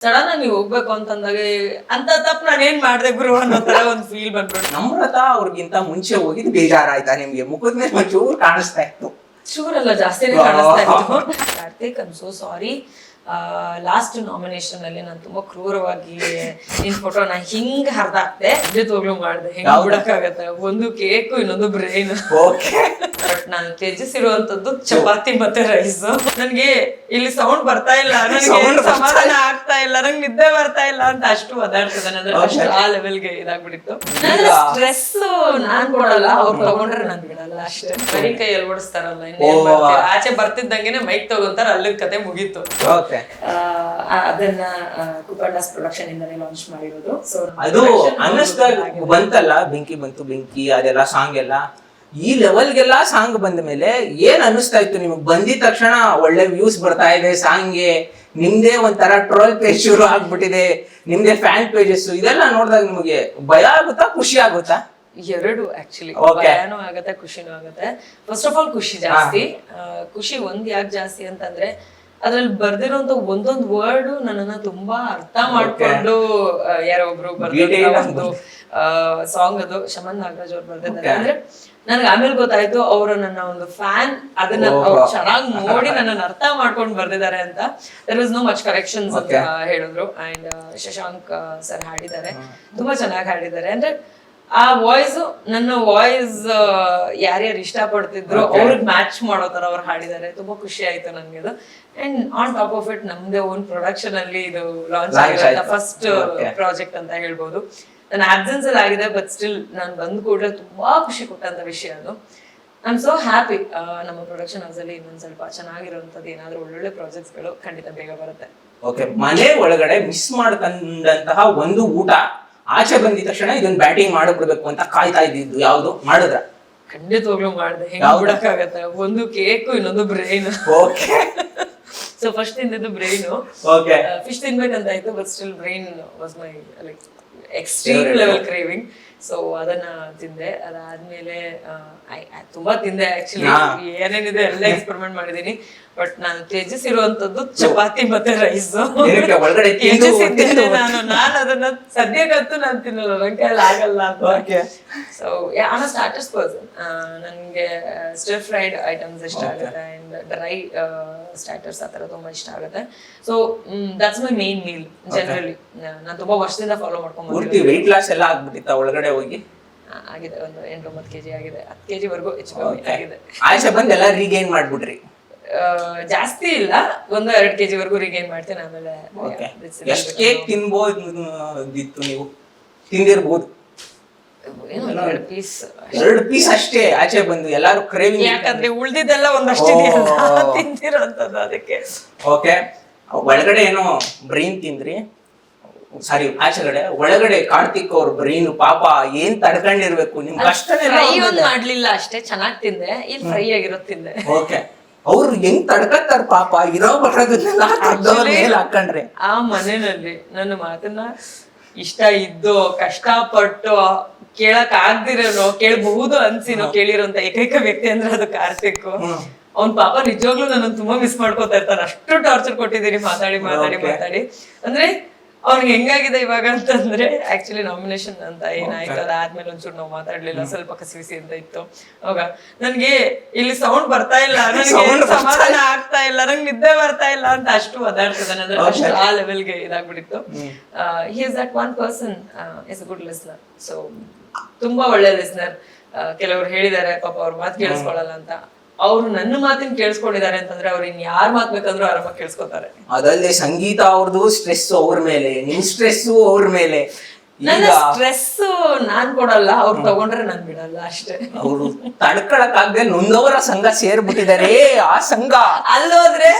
Sudden ಆಗಿ ಹೋಗ್ಬೇಕು ಅಂತಂದಾಗ ಅಂತ ತಪ್ಪು ನಾನು ಏನ್ ಮಾಡ್ದೆ ಗುರು ಅನ್ನೋ ತರ ಒಂದು ಫೀಲ್ ಬಂದ್ಬಿಟ್ಟು. ನಮ್ರತಾ ಅವ್ರಿಗಿಂತ ಮುಂಚೆ ಹೋಗಿದ್ ಬೇಜಾರಾಯ್ತಾ ನಿಮ್ಗೆ? ಮುಖದ ಮೇಲೆ ಒಂಚೂರು ಕಾಣಿಸ್ತಾ ಇತ್ತು. ಚೂರಲ್ಲ, ಜಾಸ್ತಿನೇ ಕಾಣಿಸ್ತಾ ಇತ್ತು. Karthik, I am so sorry. Last nomination ಅಲ್ಲಿ ನಾನು ತುಂಬಾ ಕ್ರೂರವಾಗಿ ನಿನ್ ಫೋಟೋನ ಹಿಂಗ್ ಹರಿದಾಕ್ದೆ. ಜೊತೆಗ್ಲೂ ಮಾಡ್ದೆ. ಹೆಂಗ್ ಬಿಡಕ್ಕಾಗತ್ತೆ? ಒಂದು ಕೇಕು, ಇನ್ನೊಂದು ಬ್ರೈನ್. ಬಟ್ ನಾನು ತ್ಯಜಿಸಿರುವಂತದ್ದು ಚಪಾತಿ ಮತ್ತೆ ರೈಸ್. ನನ್ಗೆ ಇಲ್ಲಿ ಸೌಂಡ್ ಬರ್ತಾ ಇಲ್ಲ, ನನ್ಗೆ ಸಮಾಧಾನ ಆಗ್ತಾ ಇಲ್ಲ, ನಂಗೆ ನಿದ್ದೆ ಬರ್ತಾ ಇಲ್ಲ ಅಂತ ಅಷ್ಟು ಒದಾಡ್ತಿದ್ದಾನೆ. ಅಂದ್ರೆ ಅಷ್ಟು ಆ ಲೆವೆಲ್ಗೆ ಇದಾಗ್ಬಿಟ್ಟಿತ್ತು. ಸ್ಟ್ರೆಸ್ ನಾನ್ ಕೊಡಲ್ಲ, ಅವ್ರು ತಗೊಂಡ್ರೆ ನಾನ್ ಬಿಡಲ್ಲ ಅಷ್ಟೇ. ಬರೀ ಕೈಯಲ್ಲಿ ಓಡಿಸ್ತಾರಲ್ಲ, ಇನ್ನೇನ್ ಮಾಡ್ತೀರಾ? ಆಚೆ ಬರ್ತಿದ್ದಂಗೆನೆ ಮೈಕ್ ತಗೊಂತಾರ, ಅಲ್ಲಿ ಕತೆ ಮುಗೀತು. ಅದನ್ನ ಕುಪಂಡಾಸ್ ಪ್ರೊಡಕ್ಷನ್ ಇಂದಾನೆ ಲಾಂಚ್ ಮಾಡಿರೋದು. ಸೊ ಅದು ಅನ್ನಿಸ್ದಾಗ ಬಂತಲ್ಲ, ಬೆಂಕಿ ಬಂತು ಬೆಂಕಿ ಅದೆಲ್ಲ ಸಾಂಗ್ ಎಲ್ಲ ಈ ಲೆವೆಲ್ಗೆಲ್ಲ ಸಾಂಗ್ ಬಂದ ಮೇಲೆ ಏನ್ ಅನ್ನಿಸ್ತಾ ಇತ್ತು ನಿಮಗ್? ಬಂದಿದ ತಕ್ಷಣ ಒಳ್ಳೆ ವ್ಯೂಸ್ ಬರ್ತಾ ಇದೆ ಸಾಂಗ್ಗೆ, ನಿಮ್ದೇ ಒಂಥರ ಟ್ರೋಲ್ ಪೇಜ್ ಶುರು ಆಗ್ಬಿಟ್ಟಿದೆ, ನಿಮ್ದೇ ಫ್ಯಾನ್ ಪೇಜಸ್, ಇದೆಲ್ಲ ನೋಡಿದಾಗ ನಿಮಗೆ ಭಯ ಆಗುತ್ತಾ, ಖುಷಿ ಆಗುತ್ತಾ? ಎರಡು ಆಕ್ಚುಲಿ, ಭಯನೂ ಆಗತ್ತೆ, ಖುಷಿನೂ ಆಗತ್ತೆ. ಫಸ್ಟ್ ಆಫ್ ಆಲ್ ಖುಷಿ ಜಾಸ್ತಿ. ಖುಷಿ ಯಾಕೆ ಜಾಸ್ತಿ ಅಂತಂದ್ರೆ ಅದ್ರಲ್ಲಿ ಬರ್ದಿರೋಂತ ಒಂದೊಂದು ವರ್ಡ್ ನನ್ನನ್ನ ತುಂಬಾ ಅರ್ಥ ಮಾಡ್ಕೊಂಡು ಯಾರೋ ಒಬ್ರು ಬರ್ದಿರೋ ಒಂದು ಸಾಂಗ್, ಅದು ಶಮನ್ ನಾಗರಾಜ್ ಅವ್ರು ಬರ್ದಿದ್ದಾರೆ. ಅಂದ್ರೆ ನನ್ಗೆ ಆಮೇಲೆ ಗೊತ್ತಾಯ್ತು ಅವರು ನನ್ನ ಒಂದು ಫ್ಯಾನ್, ಅದನ್ನ ಅವ್ರು ಚೆನ್ನಾಗಿ ನೋಡಿ ನನ್ನನ್ನು ಅರ್ಥ ಮಾಡ್ಕೊಂಡು ಬರ್ದಿದ್ದಾರೆ ಅಂತ. There was no much corrections ಅಂತ ಹೇಳಿದ್ರು. ಅಂಡ್ ಶಶಾಂಕ್ ಸರ್ ಹಾಡಿದ್ದಾರೆ, ತುಂಬಾ ಚೆನ್ನಾಗಿ ಹಾಡಿದ್ದಾರೆ. ಅಂದ್ರೆ ಆ ವಾಯ್ಸ್, ನನ್ನ ವಾಯ್ಸ್ ಯಾರ್ಯಾರು ಇಷ್ಟ ಪಡ್ತಿದ್ರು ಅವ್ರಿಗೆ ಮ್ಯಾಚ್ ಮಾಡೋ ತರ ಅವ್ರು ಹಾಡಿದ್ದಾರೆ. ತುಂಬಾ ಖುಷಿ ಆಯ್ತು ನನ್ಗೆ ಅದು. And on top of it ನಮ್ದೇ ಓನ್ ಪ್ರೊಡಕ್ಷನ್ ಅಲ್ಲಿ ಇದು ಲಾಂಚ್ ಆಗಿರೋ ಫಸ್ಟ್ ಪ್ರಾಜೆಕ್ಟ್ ಅಂತ ಹೇಳ್ಬೋದು. ನನ್ನ ಆಬ್ಸೆನ್ಸ್ ಅಲ್ಲಿ ಆಗಿದೆ, ಬಟ್ ಸ್ಟಿಲ್ ನಾನು ಬಂದ ಕೂಡಲೇ ತುಂಬಾ ಖುಷಿ ಕೊಟ್ಟಂತ ವಿಷಯ ಅದು. I am so happy. ನಮ್ಮ ಪ್ರೊಡಕ್ಷನ್ ಹೌಸ್ ಅಲ್ಲಿ ಇನ್ನೊಂದ್ ಸ್ವಲ್ಪ ಚೆನ್ನಾಗಿರುವಂತದ್ದು ಏನಾದ್ರೂ ಒಳ್ಳೊಳ್ಳೆ ಪ್ರಾಜೆಕ್ಟ್ಸ್ ಗಳು ಖಂಡಿತ ಬೇಗ ಬರುತ್ತೆ. ಓಕೆ, ಮನೆ ಒಳಗಡೆ ಮಿಸ್ ಮಾಡ್ಕೊಂಡಂತಹ ಒಂದು ಊಟ ಆಚೆ ಬಂದಿದ ತಕ್ಷಣ ಇದನ್ನ ಬ್ಯಾಟಿಂಗ್ ಮಾಡಬಿಡ್ಬೇಕು ಅಂತ ಕಾಯ್ತಾ ಇದ್ದಿದ್ದು ಯಾವ್ದು ಮಾಡಿದ್ರ? ಖಂಡಿತವಾಗ್ಲೂ ಮಾಡಿದೆ. ಹೆಂಗ್ ಬಿಡಕ್ಕಾಗತ್ತೆ? ಒಂದು ಕೇಕು, ಇನ್ನೊಂದು ಬ್ರೈನ್. ಓಕೆ. ಸೊ ಫಸ್ಟ್ ತಿಂದಿದ್ದು ಬ್ರೈನು. ಫಿಶ್ ತಿನ್ಬೇಕಂತ ಆಯ್ತು, but still brain was my like extreme level craving. So ಅದನ್ನ ತಿಂದೆ. ಅದಾದ್ಮೇಲೆ ತುಂಬಾ ತಿಂದೆ ಆಕ್ಚುಲಿ, ಏನೇನಿದೆ ಎಲ್ಲ ಎಕ್ಸ್ಪೆರಿಮೆಂಟ್ ಮಾಡಿದೀನಿ. ಬಟ್ ನಾನು ತ್ಯಜಿಸಿರುವಂತದ್ದು ಚಪಾತಿ ಮತ್ತೆ ರೈಸ್. ತ್ಯಜಿಸಿದ್ದೇನೆ ನಾನು ಅದನ್ನ ಸದ್ಯಕ್ಕಂತೂ ನಾನು ತಿನ್ನಲ್ಲ, ನನ್ನ ಕೈಯಲ್ಲಿ ಆಗಲ್ಲ ಅಂತ. ಸೊ ಆನ್ ಸ್ಟಾರ್ಟರ್ಸ್ ಪರ್ಸನ್, ನನ್ಗೆ ಸ್ಟಿರ್ ಫ್ರೈಡ್ ಐಟಮ್ಸ್ ಇಷ್ಟ ಆಗುತ್ತೆ, ಅಂಡ್ ಡ್ರೈ ಸ್ಟಾರ್ಟರ್ಸ್ ಆತರ ತುಂಬಾ ಇಷ್ಟ ಆಗುತ್ತೆ. So that's my main meal generally. ನಾನು ತುಂಬಾ ವರ್ಷದಿಂದ ಫಾಲೋ ಮಾಡ್ಕೊಂಡ್ಬರ್ತೀನಿ. ವೆಯ್ಟ್ ಲಾಸ್ ಎಲ್ಲ ಆಗ್ಬಿಟ್ಟಿತ್ತ ಒಳಗಡೆ ಹೋಗಿ? ಆಗಿದೆ, ಒಂದು 8-9 kg ಆಗಿದೆ. 10 kg ವರ್ಗೂ ಹೆಚ್ಚು ಕಮ್ಮಿ ಆಗಿದೆ. ಆಚೆ ಬಂದು ಎಲ್ಲ ರೀಗೈನ್ ಮಾಡ್ಬಿಟ್ರಿ? ಜಾಸ್ತಿ ಇಲ್ಲ, 1-2 kg ವರ್ಗೂ ರೀಗೈನ್ ಮಾಡ್ತೀನಿ. ಆಮೇಲೆ ಎಷ್ಟು ಕೇಕ್ ತಿನ್ಬೋದಿತ್ತು ನೀವು? ತಿಂದಿರ್ಬೋದು 2 ಪೀಸ್ ಅಷ್ಟೇ ಆಚೆ ಬಂದು ಎಲ್ಲಾರು ಕ್ರೇವಿಂಗ್, ಯಾಕಂದ್ರೆ ಉಳ್ದಿದ್ದೆಲ್ಲ ಒಂದಷ್ಟು ತಿಂದಿರೋಂಥದ್ದು ಅದಕ್ಕೆ. ಓಕೆ, ಒಳಗಡೆ ಏನೋ ಬ್ರೈನ್ ತಿಂದ್ರಿ, ಸಾರಿ ಆಚೆಗಡೆ. ಒಳಗಡೆ ಕಾರ್ತಿಕ್ ಅವ್ರ ಬ್ರೈನ್ ಪಾಪ ಏನ್ ತಡ್ಕೊಂಡಿರ್ಬೇಕು, ನಿಮ್ ಕಷ್ಟನೇ ಮಾಡ್ಲಿಲ್ಲ ಅಷ್ಟೇ, ಚೆನ್ನಾಗಿ ತಿಂದೆ. ಇಲ್ಲಿ ಫ್ರೈ ಆಗಿರೋದ್ ತಿಂದೆ. ಓಕೆ, ಅವ್ರು ಹೆಂಗ್ ತಡ್ಕತ್ತಾರ ಪಾಪ, ಇರೋ ಬರೋದನ್ನೆಲ್ಲ ಹಾಕೊಂಡ್ರೆ. ಆ ಮನೆಯಲ್ಲಿ ನನ್ನ ಮಾತನ್ನ ಇಷ್ಟ ಇದ್ದೋ ಕಷ್ಟಪಟ್ಟು ಕೇಳಕ್ ಆಗ್ದಿರೋ, ಕೇಳಬಹುದು ಅನ್ಸಿನೋ ಕೇಳಿರೋಂತ ಏಕೈಕ ವ್ಯಕ್ತಿ ಅಂದ್ರೆ ಅದು ಕಾರ್ತಿಕ್. ಅವ್ನ್ ಪಾಪ ನಿಜವಾಗ್ಲೂ ನನ್ನ ತುಂಬಾ ಮಿಸ್ ಮಾಡ್ಕೋತಾ ಇರ್ತಾನೆ, ಅಷ್ಟು ಟಾರ್ಚರ್ ಕೊಟ್ಟಿದ್ದೀನಿ ಮಾತಾಡಿ ಮಾತಾಡಿ ಮಾತಾಡಿ. ಅಂದ್ರೆ ಅವ್ನಿಗೆ ಹೆಂಗಾಗಿದೆ ಇವಾಗ ಅಂತಂದ್ರೆ, ಆಕ್ಚುಲಿ ನಾಮಿನೇಷನ್ ಅಂತ ಏನಾಯ್ತು, ಅದಾದ್ಮೇಲೆ ಒಂಚೂರು ನಾವು ಮಾತಾಡ್ಲಿಲ್ಲ, ಸ್ವಲ್ಪ ಕಸಿವಿಸಿ ಅಂತ ಇತ್ತು. ಅವಾಗ ನನ್ಗೆ ಇಲ್ಲಿ ಸೌಂಡ್ ಬರ್ತಾ ಇಲ್ಲ, ನನಗೆ ಸಮಾಧಾನ ಆಗ್ತಾ ಇಲ್ಲ, ನಂಗೆ ನಿದ್ದೆ ಬರ್ತಾ ಇಲ್ಲ ಅಂತ ಅಷ್ಟು ಒದಾಡ್ತಿದ್ದಾನೆ. ಅಂದ್ರೆ ಅಷ್ಟು ಆ ಲೆವೆಲ್ಗೆ ಇದಾಗ್ಬಿಟ್ಟಿತ್ತು. He is that one person is a good listener. So ತುಂಬಾ ಒಳ್ಳೆ ಲಿಸ್ನರ್. ಕೆಲವರು ಹೇಳಿದ್ದಾರೆ ಪಾಪ ಅವ್ರ ಮಾತು ಕೇಳಿಸ್ಕೊಳ್ಳಲ್ಲ ಅಂತ. ಅವ್ರು ನನ್ನ ಮಾತಿನ ಕೇಳಿಸ್ಕೊಂಡಿದ್ದಾರೆ ಅಂತಂದ್ರೆ ಅವ್ರು ಇನ್ ಯಾರ್ ಮಾತ್ ಬೇಕಂದ್ರೂ ಆರಾಮಾಗಿ ಕೇಳಿಸ್ಕೊತಾರೆ. ಅದಲ್ಲದೆ ಸಂಗೀತ ಅವ್ರದ್ದು ಸ್ಟ್ರೆಸ್ ಅವ್ರ ಮೇಲೆ, ನಿಮ್ ಸ್ಟ್ರೆಸ್ ಅವ್ರ ಮೇಲೆ. ನನ್ನ ಸ್ಟ್ರೆಸ್ ನಾನ್ ಕೊಡಲ್ಲ, ಅವ್ರು ತಗೊಂಡ್ರೆ ನಾನ್ ಬಿಡಲ್ಲ ಅಷ್ಟೇ. ಅವ್ರು ತಡ್ಕೊಳಕ್ಕಾಗದೆ ನೊಂದವರ ಸಂಘ ಸೇರ್ಬಿಟ್ಟಿದ್ದಾರೆ. ಆ ಸಂಘ ಅಲ್ಲೋದ್ರೆ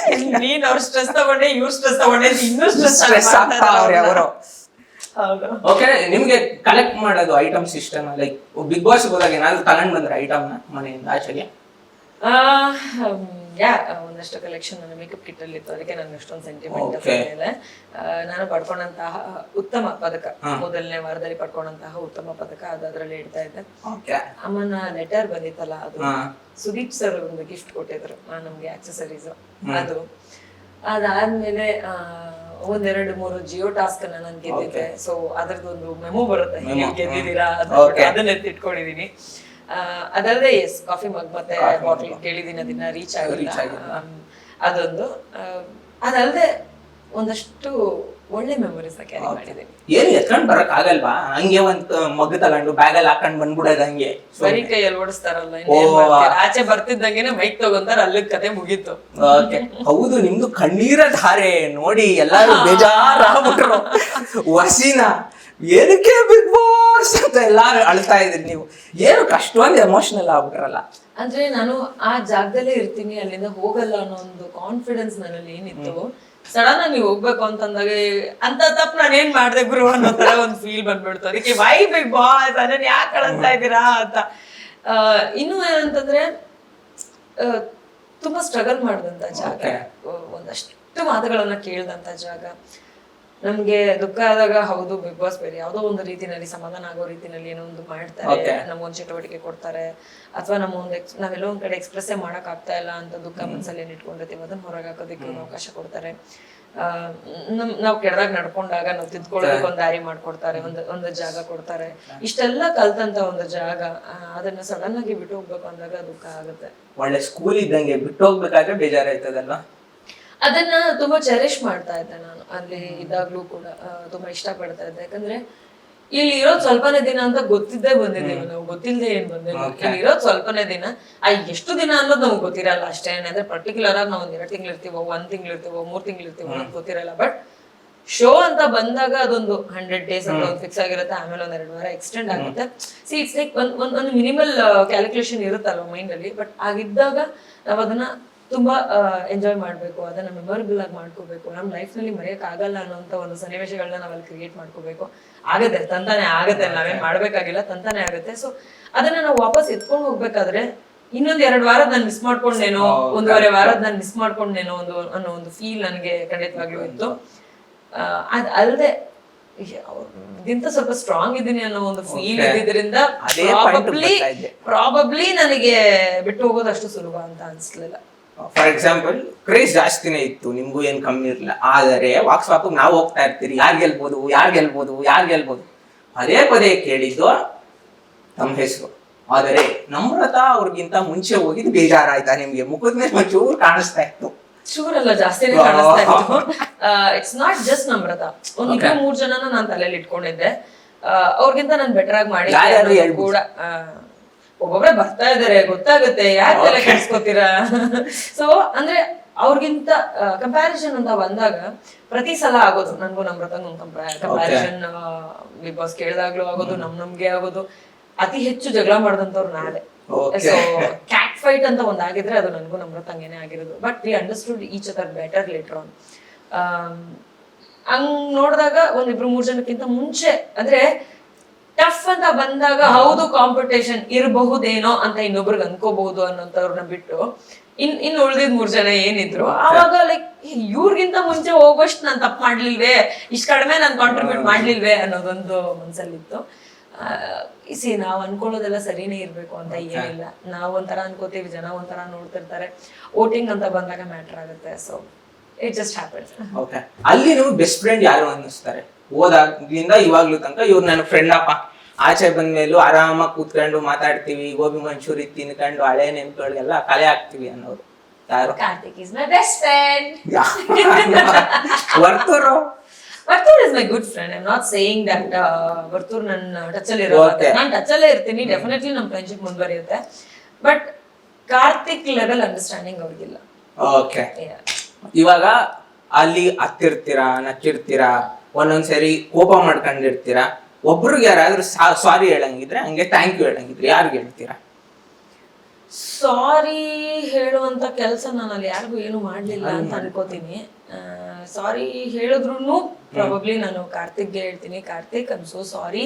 ನೀನ್ ಅವ್ರ ಸ್ಟ್ರೆಸ್ ತಗೊಂಡೆ, ಇವ್ರ ಸ್ಟ್ರೆಸ್ ತಗೊಂಡೆ, ಇನ್ನೂ ಸ್ಟ್ರೆಸ್ ಆಗ್ತಾರೆ ಅವರು. ಓಕೆ, ನಿಮ್ಗೆ ಕಲೆಕ್ಟ್ ಮಾಡೋದು ಐಟಮ್ಸ್ ಇಷ್ಟನಾ? ಲೈಕ್ ಬಿಗ್ ಬಾಸ್ ಹೋದಾಗ ಏನಾದ್ರು ತಗೊಂಡ್ ಬಂದ್ರೆ ಐಟಮ್ ನ ಮನೆಯಿಂದ ಆಚೆಗೆ? ಒಂದಷ್ಟು ಕಲೆಕ್ಷನ್ ನನ್ನ ಮೇಕಪ್ ಕಿಟ್ ಅಲ್ಲಿ ಇತ್ತು, ಅದಕ್ಕೆ ನನ್ಗೆ ಅಷ್ಟೊಂದು ಸೆಂಟಿಮೆಂಟ್ ಮೇಲೆ. ನಾನು ಪಡ್ಕೊಂಡಂತಹ ಉತ್ತಮ ಪದಕ, ಮೊದಲನೇ ವಾರದಲ್ಲಿ ಪಡ್ಕೊಂಡಂತಹ ಉತ್ತಮ ಪದಕ ಅದು ಅದ್ರಲ್ಲಿ ಇಡ್ತಾ ಇದ್ದೆ. ಅಮ್ಮನ ಲೆಟರ್ ಬಂದಿತ್ತಲ್ಲ, ಅದು ಸುದೀಪ್ ಸರ್ ಒಂದು ಗಿಫ್ಟ್ ಕೊಟ್ಟಿದ್ರು ನಮ್ಗೆ, ಆಕ್ಸೆಸರೀಸ್ ಅದು. ಅದಾದ್ಮೇಲೆ ಒಂದೆರಡು ಮೂರು ಜಿಯೋ ಟಾಸ್ಕ್ ನಾನು ಗೆದ್ದಿದ್ದೆ. ಸೊ ಅದ್ರದ್ದೊಂದು ಮೆಮೊ ಬರುತ್ತೆ, ನೀವು ಗೆದ್ದಿದ್ದೀರಾ ಅದನ್ನ ಎತ್ತಿಟ್ಕೊಂಡಿದೀನಿ. ಅದಲ್ಲದೆ ಎಸ್ ಕಾಫಿ ಮಗ್ ಮತ್ತೆ ಬಾಟಲ್ ಕೇಳಿದೀನಿ, ಅದನ್ನ ರೀಚ್ ಆಗಿಲ್ಲ ಅದೊಂದು. ಅದಲ್ಲದೆ ಒಂದಷ್ಟು ಒಳ್ಳೆ ಮೆಮೊರೀಸ್ ಕ್ಯಾರಿ ಮಾಡಿದ್ದೀನಿ. ಏನು ಎತ್ಕೊಂಡ್ ಬರಕ್ ಆಗಲ್ವಾ? ಹಂಗೆ ಒಂದ್ ಮಗ್ ತಗೊಂಡು ಬ್ಯಾಗಲ್ಲಿ ಹಾಕೊಂಡ್ ಬಂದ್ಬಿಡೋದು ಹಂಗೆ ಬರೀ ಕೈಯಲ್ಲಿ ಓಡಿಸ್ತಾರಲ್ಲ, ಆಚೆ ಬರ್ತಿದ್ದಂಗೆನೆ ಮೈಕ್ ತಗೊಂತಾರ, ಅಲ್ಲಿ ಕತೆ ಮುಗೀತು. ಹೌದು, ನಿಮ್ದು ಕಣ್ಣೀರ ಧಾರೆ ನೋಡಿ ಎಲ್ಲಾರು ಬೇಜಾರಾಗ್ಬಿಟ್ರು. ವಸಿನ ಏನಕ್ಕೆ ಬಿಗ್ ಬಾಸ್ ಅಂತ ಎಲ್ಲಾರು ಅಳ್ತಾ ಇದ್ರಿ ನೀವು, ಏನು ಅಷ್ಟೊಂದು ಎಮೋಷನಲ್ ಆಗ್ಬಿಟ್ರಲ್ಲ. ಅಂದ್ರೆ ನಾನು ಆ ಜಾಗದಲ್ಲೇ ಇರ್ತೀನಿ, ಅಲ್ಲಿಂದ ಹೋಗಲ್ಲ ಅನ್ನೋ ಒಂದು ಕಾನ್ಫಿಡೆನ್ಸ್ ನನ್ನಲ್ಲಿ ಏನಿತ್ತು, ಸಡನ್ ಆಗಿ ಹೋಗ್ಬೇಕು ಅಂತಂದಾಗ ಅಂತ ತಪ್ಪು ನಾನು ಏನ್ ಮಾಡ್ದೆ ಗುರು ಅನ್ನೋ ತರ ಒಂದು ಫೀಲ್ ಬಂದ್ಬಿಡ್ತು. ಅದಕ್ಕೆ ವೈ ಬಿಗ್ ಬಾಸ್ ಅದನ್ನ ಯಾಕೆ ಕಳಿಸ್ತಾ ಇದ್ದೀರಾ ಅಂತ. ಇನ್ನು ಏನಂತಂದ್ರೆ ತುಂಬಾ ಸ್ಟ್ರಗಲ್ ಮಾಡಿದಂತ ಜಾಗ, ಒಂದಷ್ಟು ಮಾತುಗಳನ್ನ ಕೇಳ್ದಂತ ಜಾಗ. ನಮ್ಗೆ ದುಃಖ ಆದಾಗ ಹೌದು ಬಿಗ್ ಬಾಸ್ ಬೇರೆ ಯಾವ್ದೋ ಒಂದು ರೀತಿನಲ್ಲಿ ಸಮಾಧಾನ ಆಗೋ ರೀತಿನಲ್ಲಿ ಏನೋ ಒಂದು ಮಾಡ್ತಾರೆ, ನಮ್ಗೊಂದು ಚಟುವಟಿಕೆ ಕೊಡ್ತಾರೆ, ಅಥವಾ ನಾವೆಲ್ಲೋ ಒಂದ್ ಕಡೆ ಎಕ್ಸ್ಪ್ರೆಸ್ ಮಾಡಕ್ ಆಗ್ತಾ ಇಲ್ಲ ಅಂತ ದುಃಖ ಮನ್ಸಲ್ಲಿ ಏನ್ ಇಟ್ಕೊಂಡಿರ್ತೀವಿ ಅದನ್ನ ಹೊರಗೆ ಹಾಕೋದಕ್ಕೆ ಒಂದು ಅವಕಾಶ ಕೊಡ್ತಾರೆ. ನಾವ್ ಕೆಡದಾಗ ನಡ್ಕೊಂಡಾಗ ನಾವು ತಿದ್ಕೊಳ್ಳೋದಕ್ಕೆ ಒಂದ್ ದಾರಿ ಮಾಡ್ಕೊಡ್ತಾರೆ, ಒಂದು ಜಾಗ ಕೊಡ್ತಾರೆ. ಇಷ್ಟೆಲ್ಲ ಕಲ್ತಂತ ಒಂದು ಜಾಗ, ಅದನ್ನ ಸಡನ್ ಆಗಿ ಬಿಟ್ಟು ಹೋಗ್ಬೇಕು ಅಂದಾಗ ದುಃಖ ಆಗುತ್ತೆ. ಒಳ್ಳೆ ಸ್ಕೂಲ್ ಇದ್ದಂಗೆ ಬಿಟ್ಟು ಹೋಗ್ಬೇಕಾದ್ರೆ ಬೇಜಾರಾಯ್ತದಲ್ವಾ? ಅದನ್ನ ತುಂಬಾ ಚೆರಿಶ್ ಮಾಡ್ತಾ ಇದ್ದೆ ನಾನು ಅಲ್ಲಿ ಇದ್ದಾಗ್ಲೂ ಕೂಡ, ತುಂಬಾ ಇಷ್ಟ ಪಡ್ತಾ ಇದ್ದೆ. ಯಾಕಂದ್ರೆ ಇಲ್ಲಿ ಇರೋದ್ ಸ್ವಲ್ಪನೇ ದಿನ ಅಂತ ಗೊತ್ತಿದ್ದೇ ಬಂದಿದ್ದೀವಿ ನಾವು, ಗೊತ್ತಿಲ್ಲದೆ ಏನ್ ಬಂದಿಲ್ಲ. ಇಲ್ಲಿ ಇರೋದ್ ಸ್ವಲ್ಪನೇ ದಿನ, ಎಷ್ಟು ದಿನ ಅನ್ನೋದು ನಮ್ಗೆ ಗೊತ್ತಿರಲ್ಲ ಅಷ್ಟೇ. ಅಂದ್ರೆ ಪರ್ಟಿಕ್ಯುಲರ್ ಆಗಿ ನಾವು 2 ತಿಂಗಳು ಇರ್ತೀವೋ, 1 ತಿಂಗಳು ಇರ್ತೀವೋ, 3 ತಿಂಗಳು ಇರ್ತೀವೋ ಅನ್ನೋದು ಗೊತ್ತಿರಲ್ಲ. ಬಟ್ ಶೋ ಅಂತ ಬಂದಾಗ ಅದೊಂದು 100 ಡೇಸ್ ಅಂತ ಒಂದು ಫಿಕ್ಸ್ ಆಗಿರುತ್ತೆ, ಆಮೇಲೆ 1-2 ವಾರ ಎಕ್ಸ್ಟೆಂಡ್ ಆಗುತ್ತೆ. ಇಟ್ಸ್ ಲೈಕ್ ಒಂದು ಮಿನಿಮಲ್ ಕ್ಯಾಲ್ಕುಲೇಷನ್ ಇರುತ್ತಲ್ವ ಮೈಂಡ್ ಅಲ್ಲಿ. ಬಟ್ ಆಗಿದ್ದಾಗ ನಾವ್ ಅದನ್ನ ತುಂಬಾ ಎಂಜಾಯ್ ಮಾಡ್ಬೇಕು, ಅದನ್ನ ಮೆಮೊರಬಲ್ ಆಗಿ ಮಾಡ್ಕೋಬೇಕು. ನಮ್ ಲೈಫ್ ನಲ್ಲಿ ಮರೆಯಕ್ ಆಗಲ್ಲ ಅನ್ನೋಂತ ಒಂದು ಸನ್ನಿವೇಶಗಳನ್ನ ನಾವಲ್ಲಿ ಕ್ರಿಯೇಟ್ ಮಾಡ್ಕೋಬೇಕು. ಆಗತ್ತೆ, ತಂತಾನೆ ಆಗತ್ತೆ, ನಾವೇನ್ ಮಾಡ್ಬೇಕಾಗಿಲ್ಲ, ತಂತಾನೆ ಆಗುತ್ತೆ. ಸೊ ಅದನ್ನ ನಾವು ವಾಪಸ್ ಎತ್ಕೊಂಡು ಹೋಗ್ಬೇಕಾದ್ರೆ ಇನ್ನೊಂದ್ 2 ವಾರದ ನಾನು ಮಿಸ್ ಮಾಡ್ಕೊಂಡೇನೋ, 1.5 ವಾರದ ನಾನು ಮಿಸ್ ಮಾಡ್ಕೊಂಡೇನೋ ಅನ್ನೋ ಒಂದು ಫೀಲ್ ನನಗೆ ಖಂಡಿತವಾಗ್ಲೂ ಇತ್ತು. ಅಲ್ಲದೆ ಗಿಂತ ಸ್ವಲ್ಪ ಸ್ಟ್ರಾಂಗ್ ಇದೀನಿ ಅನ್ನೋ ಒಂದು ಫೀಲ್ ಇದ್ದಿದ್ರಿಂದ ಪ್ರಾಬಬ್ಲಿ ನನಗೆ ಬಿಟ್ಟು ಹೋಗೋದು ಅಷ್ಟು ಸುಲಭ ಅಂತ ಅನ್ಸ್ಲಿಲ್ಲ. ಫಾರ್ ಎಕ್ಸಾಂಪಲ್ ಕ್ರೇಜ್ ಜಾಸ್ತಿನೇ ಇತ್ತು, ನಿಮ್ಗೂ ಏನ್ ಕಮ್ಮಿ ಇರಲಿಲ್ಲ. ಆದರೆ ವಾಕ್ಸ್ವಾಪ್ ನಾವು ಹೋಗ್ತಾ ಇರ್ತೀರಿ, ಯಾರ್ ಗೆಲ್ಬೋದು ಪದೇ ಪದೇ ಕೇಳಿದ್ದು ತಮ್ಮ ಹೆಸರು. ಆದರೆ ನಮ್ರತಾ ಅವ್ರಿಗಿಂತ ಮುಂಚೆ ಹೋಗಿದ್ದು ಬೇಜಾರಾಯ್ತಾ ನಿಮ್ಗೆ? ಮುಖದ ಮೇಲೆ ಒಂಚೂರು ಕಾಣಿಸ್ತಾ ಇತ್ತು. ಚೂರಲ್ಲ, ಜಾಸ್ತಿನೇ ಕಾಣಿಸ್ತಾ ಇತ್ತು. ಇಟ್ಸ್ ನಾಟ್ ಜಸ್ಟ್ ನಮ್ರತಾ, ಒಂದ್ 2-3 ಜನನ ನಾನು ತಲೆಯಲ್ಲಿ ಇಟ್ಕೊಂಡಿದ್ದೆ. ಅವ್ರಿಗಿಂತ ನಾನು ಬೆಟರ್ ಆಗಿ ಮಾಡಿ ಕೂಡ ಒಬ್ಬೊಬ್ರೆ ಬರ್ತಾ ಇದಾರೆ, ಗೊತ್ತಾಗುತ್ತೆ, ಯಾರ್ ತಲೆ ಕೆಡಿಸ್ಕೊತೀರಾ. ಸೊ ಅಂದ್ರೆ ಅವ್ರಿಗಿಂತ ಕಂಪ್ಯಾರಿಸನ್ ಅಂತ ಬಂದಾಗ ಪ್ರತಿ ಸಲ ಆಗೋದು, ನನ್ಗೂ ನಮ್ರತಂಗೂ ಕಂಪ್ಯಾರಿಸನ್ ಬಿಗ್ ಬಾಸ್ ಕೇಳಿದಾಗ್ಲೂ ಆಗೋದು, ನಮ್ಗೆ ಆಗೋದು. ಅತಿ ಹೆಚ್ಚು ಜಗಳ ಮಾಡಿದಂತವ್ರು ನಾಳೆ. ಸೊ ಕ್ಯಾಟ್ ಫೈಟ್ ಅಂತ ಒಂದಾಗಿದ್ರೆ ಅದು ನನ್ಗೂ ನಮ್ರತಂಗೇನೆ ಆಗಿರೋದು. But we understood each other better later on. ಹಂಗ್ ನೋಡಿದಾಗ 1-2-3 ಜನಕ್ಕಿಂತ ಮುಂಚೆ ಅಂದ್ರೆ ಟಫ್ ಅಂತ ಬಂದಾಗ ಹೌದು ಕಾಂಪಿಟೇಷನ್ ಇರಬಹುದೇನೋ ಅಂತ ಇನ್ನೊಬ್ರಿಗೆ ಅನ್ಕೋಬಹುದು ಅನ್ನೋಂಥವ್ರನ್ನ ಬಿಟ್ಟು ಇನ್ ಉಳ್ದಿದ್ 3 ಜನ ಏನಿದ್ರು ಆವಾಗ ಲೈಕ್ ಇವ್ರಿಗಿಂತ ಮುಂಚೆ ಹೋಗೋಷ್ಟು ನಾನ್ ತಪ್ಪು ಮಾಡ್ಲಿಲ್ವೇ, ಇಷ್ಟ ಕಡಿಮೆ ನಾನ್ ಕಾಂಟ್ರಿಬ್ಯೂಟ್ ಮಾಡ್ಲಿಲ್ವೇ ಅನ್ನೋದೊಂದು ಮನ್ಸಲ್ಲಿತ್ತು. ನಾವ್ ಅನ್ಕೊಳ್ಳೋದೆಲ್ಲ ಸರಿನೇ ಇರ್ಬೇಕು ಅಂತ ಏನಿಲ್ಲ. ನಾವ್ ಒಂಥರ ಅನ್ಕೋತೀವಿ, ಜನ ಒಂಥರ ನೋಡ್ತಿರ್ತಾರೆ. ವೋಟಿಂಗ್ ಅಂತ ಬಂದಾಗ ಮ್ಯಾಟರ್ ಆಗುತ್ತೆ. So it just happens. Okay, ಅಲ್ಲಿ ನೀವು ಬೆಸ್ಟ್ ಫ್ರೆಂಡ್ ಯಾರು ಅನ್ನಿಸ್ತಾರೆ? ಹೋದಾಗ್ಲಿಂದ ಇವಾಗ್ಲೂ ತನಕ ಇವ್ರು ನನ್ನ ಫ್ರೆಂಡ್ ಅಪ್ಪ, ಆಚೆ ಬಂದ್ಮೇಲೂ ಆರಾಮಾಗಿ ಕೂತ್ಕೊಂಡು ಮಾತಾಡ್ತೀವಿ, ಗೋಬಿ ಮಂಚೂರಿ ತಿನ್ಕೊಂಡು ಹಳೆ ನೆನ್ಪುಗಳಿಗೆಲ್ಲ ಕಲೆ ಹಾಕ್ತಿವಿ ಅನ್ನೋರು ಯಾರು? Karthik is my best friend. Varthur is my good friend. I'm not saying that Varthur ನನ್ನ ಟಚ್ ಅಲ್ಲಿ ಇರೋಲ್ಲ. ನಾನು ಟಚ್ ಅಲ್ಲೇ ಇರ್ತೀನಿ, ಡೆಫಿನೆಟ್ಲಿ ನಮ್ಮ ಫ್ರೆಂಡ್ಶಿಪ್ ಮುಂದುವರಿಯುತ್ತೆ. ಬಟ್ ಕಾರ್ತಿಕ್ ಲೆವೆಲ್ ಅಂಡರ್ಸ್ಟ್ಯಾಂಡಿಂಗ್ ಅವ್ರಿಗಿಲ್ಲ. ಓಕೆ, ಇವಾಗ ಅಲ್ಲಿ ಹತ್ತಿರ್ತೀರಾ, ನಚ್ಚಿರ್ತೀರಾ, ಒಂದೊಂದ್ಸರಿ ಕೋಪ ಮಾಡ್ಕೊಂಡಿರ್ತೀರಾ. ಒಬ್ರಿಗೆ ಯಾರಾದ್ರೂ ಸಾರಿ ಹೇಳಂಗಿದ್ರೆ, ಹಂಗೆ ಥ್ಯಾಂಕ್ ಯು ಹೇಳಂಗಿದ್ರೆ ಯಾರಿಗೆ ಹೇಳ್ತೀರಾ? ಸಾರಿ ಹೇಳುವಂತ ಕೆಲಸ ನಾನು ಅಲ್ಲಿ ಯಾರಿಗೂ ಏನು ಮಾಡ್ಲಿಲ್ಲ ಅಂತ ಅನ್ಕೋತೀನಿ. ಸಾರಿ ಹೇಳಿದ್ರು ಪ್ರಾಬಬ್ಲಿ ನಾನು ಕಾರ್ತಿಕ್ಗೆ ಹೇಳ್ತೀನಿ, Karthik I am so sorry.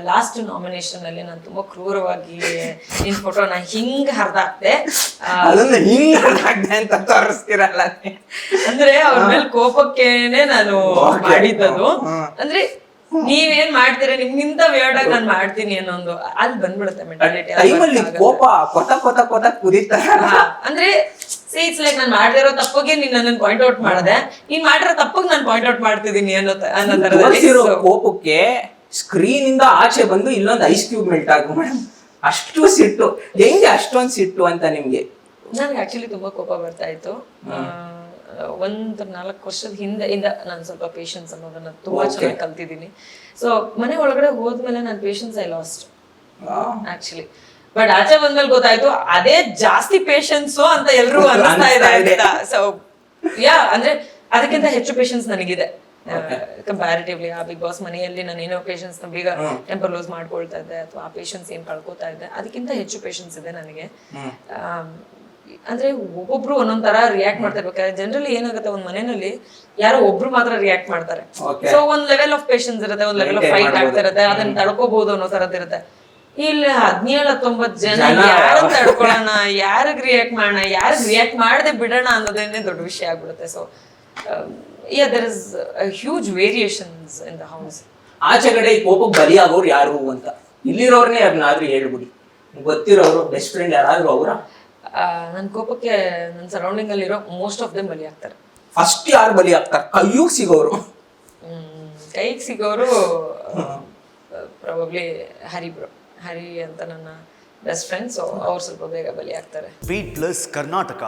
Last nomination ಅಲ್ಲಿ ನಾನು ತುಂಬಾ ಕ್ರೂರವಾಗಿ ನಿನ್ ಫೋಟೋನ ಹಿಂಗ್ ಹರಿದಾಕ್ದೆ ಅಂತ ತೋರಿಸ್ತೀರಲ್ಲ. ಅಂದ್ರೆ ಅವ್ರ ಮೇಲೆ ಕೋಪಕ್ಕೇನೆ ನಾನು ಮಾಡಿದ್ದದು. ಅಂದ್ರೆ ನೀವೇನ್ ಮಾಡ್ತೀರಾ ನಿಮ್ಗಿಂತ ವೇರ್ಡ್ ಆಗಿ ನಾನು ಮಾಡ್ತೀನಿ ಅನ್ನೋದು ಅಲ್ಲಿ ಬಂದ್ಬಿಡುತ್ತೆ ಮೆಂಟಾಲಿಟಿ. ಟೈಮಲ್ಲಿ ಕೋಪ ಕೊತ ಕುದೀತಾರ. ಅಂದ್ರೆ ಇಟ್ಸ್ ಲೈಕ್ ನಾನು ಮಾಡಿರೋ ತಪ್ಪಿಗೆ ನೀನ್ ನನ್ನ ಪಾಯಿಂಟ್ ಔಟ್ ಮಾಡಿದೆ, ನೀನ್ ಮಾಡಿರೋ ತಪ್ಪಿಗೆ ನಾನು ಪಾಯಿಂಟ್ ಔಟ್ ಮಾಡ್ತಿದೀನಿ ಅನ್ನೋ ತರದಲ್ಲಿ ತೋರಿಸಿರೋ ಕೋಪಕ್ಕೆ ಸ್ಕ್ರೀನ್ ಇಂದ ಆಚೆ ಬಂದು ಇಲ್ಲೊಂದು ಐಸ್ ಕ್ಯೂಬ್ ಮೆಲ್ಟ್ ಆಗು ಮೇಡಮ್. ಅಷ್ಟು ಸಿಟ್ಟು, ಹೆಂಗೆ ಅಷ್ಟೊಂದು ಸಿಟ್ಟು ಅಂತ ನಿಮ್ಗೆ? ನನ್ಗೆ ಆಕ್ಚುಲಿ ತುಂಬಾ ಕೋಪ ಬರ್ತಾ ಇತ್ತು. ಒಂದು 4 ವರ್ಷದ ಹಿಂದೆಯಿಂದ ನಾನು ಸ್ವಲ್ಪ ಪೇಷನ್ಸ್ ಅನ್ನೋದನ್ನ ತುಂಬಾ ಚೆನ್ನಾಗಿ ಕಲ್ತಿದ್ದೀನಿ. ಸೊ ಮನೆ ಒಳಗಡೆ ಹೋದ್ಮೇಲೆ ನಾನು patience I lost actually. But ಆಚೆ ಬಂದ್ಮೇಲೆ ಗೊತ್ತಾಯ್ತು ಅದೇ ಜಾಸ್ತಿ ಪೇಷನ್ಸ್ ಅಂತ ಎಲ್ರಿಗೂ ಅನಿಸ್ತಾ ಇದೆ ಅಂತ. ಸೊ ಅಂದ್ರೆ ಅದಕ್ಕಿಂತ ಹೆಚ್ಚು ಪೇಷನ್ಸ್ ನನಗಿದೆ ಕಂಪ್ಯಾರಿಟಿವ್ಲಿ. ಆ ಬಿಗ್ ಬಾಸ್ ಮನೆಯಲ್ಲಿ ನಾನು ಏನೋ ಪೇಷನ್ಸ್ ಬೇಗ ಟೆಂಪರ್ ಲೂಸ್ ಮಾಡ್ಕೊಳ್ತಾ ಇದ್ದೆ ಅಥವಾ ಆ ಪೇಷನ್ಸ್ ಏನ್ ಕಳ್ಕೊತಾ ಇದ್ದೆ, ಅದಕ್ಕಿಂತ ಹೆಚ್ಚು ಪೇಷನ್ಸ್ ಇದೆ ನನಗೆ. ಅಂದ್ರೆ ಒಬ್ಬೊಬ್ರು ಒಂದೊಂದ್ ತರ ರಿಯಾಕ್ಟ್ ಮಾಡ್ತಾ ಇರ್ಬೇಕಾದ್ರೆ ಜನರಲಿ ಏನಾಗುತ್ತೆ, ಒಂದ್ ಮನೆಯಲ್ಲಿ ಯಾರೋ ಒಬ್ರು ಮಾತ್ರ ರಿಯಾಕ್ಟ್ ಮಾಡ್ತಾರೆ. ಸೊ ಒಂದ್ ಲೆವೆಲ್ ಆಫ್ ಪೇಷನ್ಸ್ ಇರುತ್ತೆ, ಒಂದ್ ಲೆವೆಲ್ ಆಫ್ ಫೈಟ್ ಆಗ್ತಾ ಇರುತ್ತೆ, ಅದನ್ನ ತಡ್ಕೋಬಹುದು ಅನ್ನೋ ತರದ್ ಇರುತ್ತೆ. ಇಲ್ಲಿ 17-19 ಜನ ಯಾರು ತಡ್ಕೊಳ್ಳೋಣ, ಯಾರಿಗ್ ರಿಯಾಕ್ಟ್ ಮಾಡೋಣ, ಯಾರಿಗ್ ರಿಯಾಕ್ಟ್ ಮಾಡದೆ ಬಿಡೋಣ ಅನ್ನೋದೇನೆ ದೊಡ್ಡ ವಿಷಯ ಆಗ್ಬಿಡುತ್ತೆ. So there is a huge variations in the house. ಆಚೆಗಡೆ ಈ ಕೋಪಕ್ಕೆ ಬಲಿಯಾಗೋರು ಯಾರು ಅಂತ ಇಲ್ಲಿರೋರ್ನೇ ಯಾರನ್ನಾದ್ರೂ ಹೇಳ್ಬಿಡಿ, ಗೊತ್ತಿರೋರು ಬೆಸ್ಟ್ ಫ್ರೆಂಡ್ ಯಾರಾದ್ರೂ ಅವರ? ನನ್ನ ಕೋಪಕ್ಕೆ ನನ್ನ ಸರೌಂಡಿಂಗ್ ಅಲ್ಲಿರೋ ಮೋಸ್ಟ್ ಆಫ್ ದೆಮ್ ಬಲಿ ಆಗ್ತಾರೆ. ಫಸ್ಟ್ ಯಾರು ಬಲಿ ಆಗ್ತಾರೆ? ಕೈಗೆ ಸಿಗೋರು? ಕೈಗೆ ಸಿಗೋರು ಪ್ರಾಬಬ್ಲಿ ಹರಿ ಅಂತ ನನ್ನ ಬೆಸ್ಟ್ ಫ್ರೆಂಡ್. ಸೊ ಅವ್ರು ಸ್ವಲ್ಪ ಬೇಗ ಬಲಿ ಆಗ್ತಾರೆ. Beet plus Karnataka